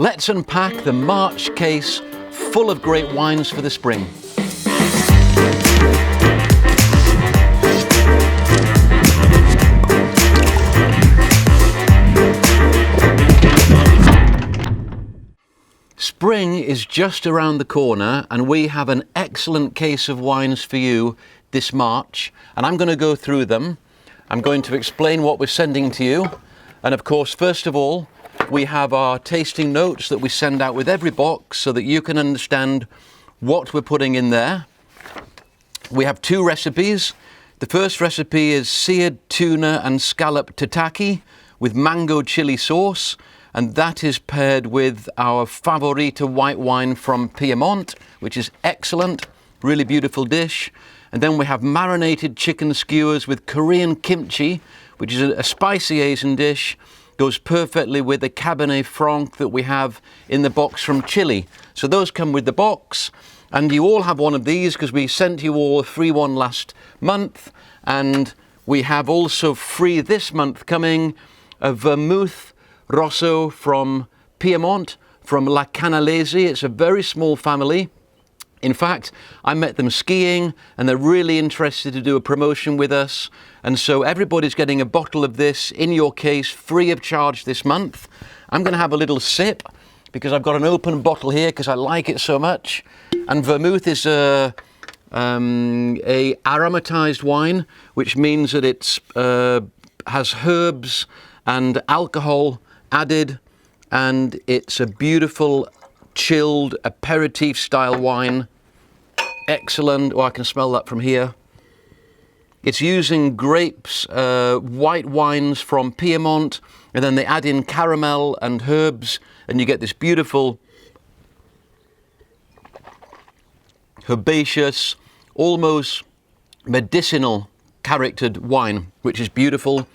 Let's unpack the March case full of great wines for the spring. Spring is just around the corner and we have an excellent case of wines for you this March, and I'm going to go through them. I'm going to explain what we're sending to you, and of course, first of all, we have our tasting notes that we send out with every box so that you can understand what we're putting in there. We have two recipes. The first recipe is seared tuna and scallop tataki with mango chili sauce, and that is paired with our Favorita white wine from Piedmont, which is excellent, really beautiful dish. And then we have marinated chicken skewers with Korean kimchi, which is a spicy Asian dish. Goes perfectly with the Cabernet Franc that we have in the box from Chile. So those come with the box, and you all have one of these because we sent you all a free one last month, and we have also free this month coming a Vermouth Rosso from Piedmont, from La Canalese. It's a very small family. In fact, I met them skiing and they're really interested to do a promotion with us. And so everybody's getting a bottle of this in your case free of charge this month. I'm going to have a little sip because I've got an open bottle here because I like it so much. And Vermouth is a aromatized wine, which means that it's has herbs and alcohol added, and it's a beautiful chilled aperitif style wine. Excellent. Oh, I can smell that from here. It's using grapes, white wines from Piedmont, and then they add in caramel and herbs, and you get this beautiful herbaceous, almost medicinal charactered wine, which is beautiful.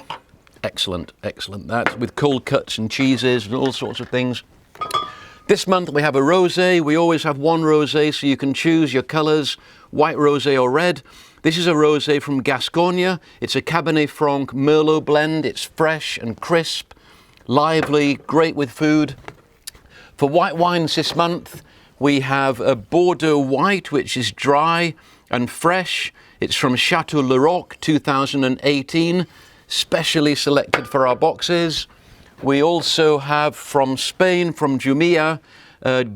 Excellent, excellent. That's with cold cuts and cheeses and all sorts of things. This month we have a rosé. We always have one rosé, so you can choose your colours, white rosé or red. This is a rosé from Gascogne. It's a Cabernet Franc Merlot blend. It's fresh and crisp, lively, great with food. For white wines this month, we have a Bordeaux white, which is dry and fresh. It's from Château 2018, specially selected for our boxes. We also have from Spain, from Jumilla,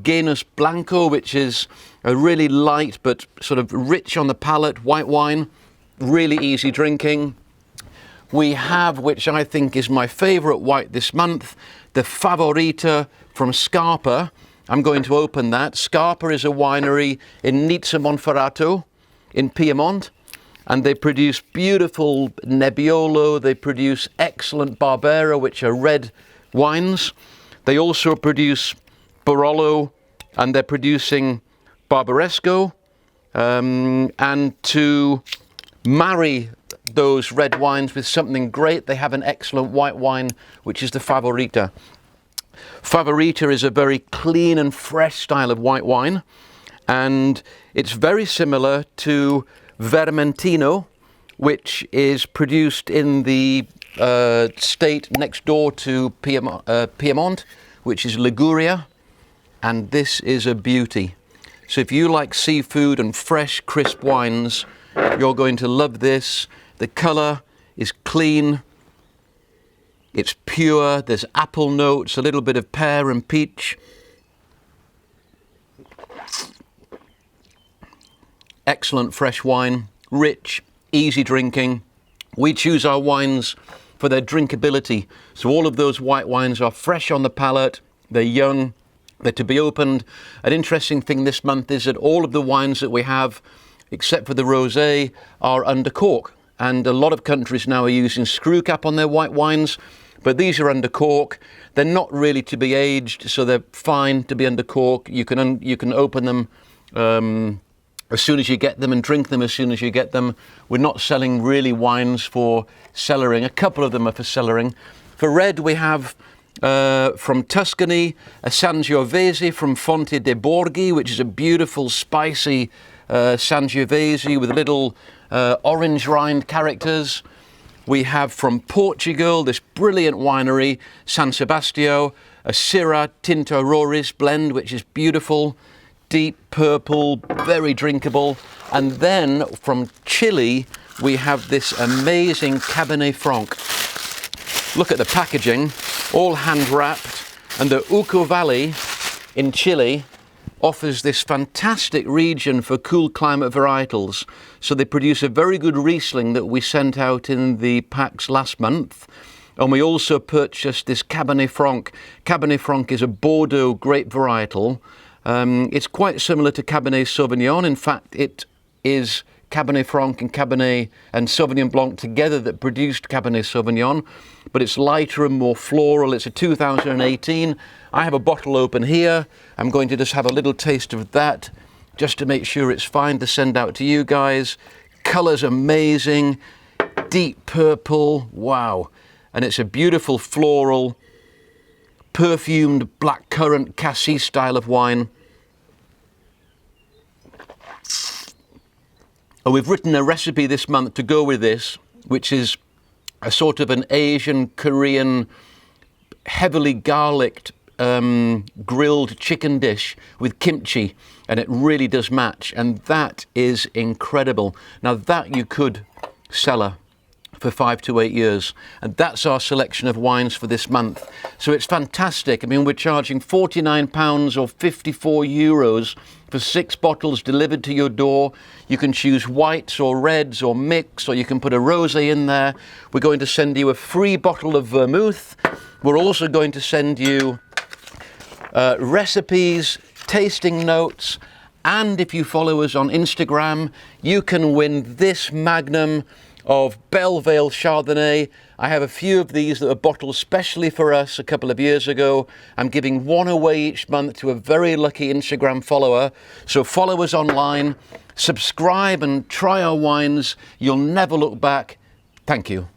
Genus Blanco, which is a really light but sort of rich on the palate white wine, really easy drinking. We have, which I think is my favourite white this month, the Favorita from Scarpa. I'm going to open that. Scarpa is a winery in Nizza, Monferrato in Piedmont, and they produce beautiful Nebbiolo. They produce excellent Barbera, which are red wines. They also produce Barolo, and they're producing Barbaresco. And to marry those red wines with something great, they have an excellent white wine, which is the Favorita. Favorita is a very clean and fresh style of white wine, and it's very similar to Vermentino, which is produced in the state next door to Piedmont, which is Liguria, and this is a beauty. So if you like seafood and fresh, crisp wines, you're going to love this. The colour is clean, it's pure, there's apple notes, a little bit of pear and peach. Excellent fresh wine, rich, easy drinking. We choose our wines for their drinkability. So all of those white wines are fresh on the palate, they're young, they're to be opened. An interesting thing this month is that all of the wines that we have, except for the rosé, are under cork. And a lot of countries now are using screw cap on their white wines, but these are under cork. They're not really to be aged, so they're fine to be under cork. You can open them as soon as you get them and drink them as soon as you get them. We're not selling really wines for cellaring. A couple of them are for cellaring. For red, we have from Tuscany, a Sangiovese from Fonte de Borghi, which is a beautiful, spicy Sangiovese with little orange rind characters. We have from Portugal this brilliant winery, San Sebastião, a Syrah Tinto Roriz blend, which is beautiful, deep purple, very drinkable. And then from Chile, we have this amazing Cabernet Franc. Look at the packaging, all hand wrapped. And the Uco Valley in Chile offers this fantastic region for cool climate varietals. So they produce a very good Riesling that we sent out in the packs last month. And we also purchased this Cabernet Franc. Cabernet Franc is a Bordeaux grape varietal. It's quite similar to Cabernet Sauvignon. In fact, it is Cabernet Franc and Cabernet and Sauvignon Blanc together that produced Cabernet Sauvignon, but it's lighter and more floral. It's a 2018. I have a bottle open here. I'm going to just have a little taste of that just to make sure it's fine to send out to you guys. Colour's amazing, deep purple, wow. And it's a beautiful floral, perfumed blackcurrant cassis style of wine. And we've written a recipe this month to go with this, which is a sort of an Asian, Korean, heavily garlicked grilled chicken dish with kimchi, and it really does match, and that is incredible. Now that you could cellar for 5 to 8 years, and that's our selection of wines for this month. So it's fantastic. I mean, we're charging £49 or €54 for 6 bottles delivered to your door. You can choose whites or reds or mix, or you can put a rosé in there. We're going to send you a free bottle of vermouth. We're also going to send you recipes, tasting notes, and if you follow us on Instagram, you can win this magnum of Bellevale Chardonnay. I have a few of these that were bottled specially for us a couple of years ago. I'm giving one away each month to a very lucky Instagram follower. So follow us online, subscribe and try our wines. You'll never look back. Thank you.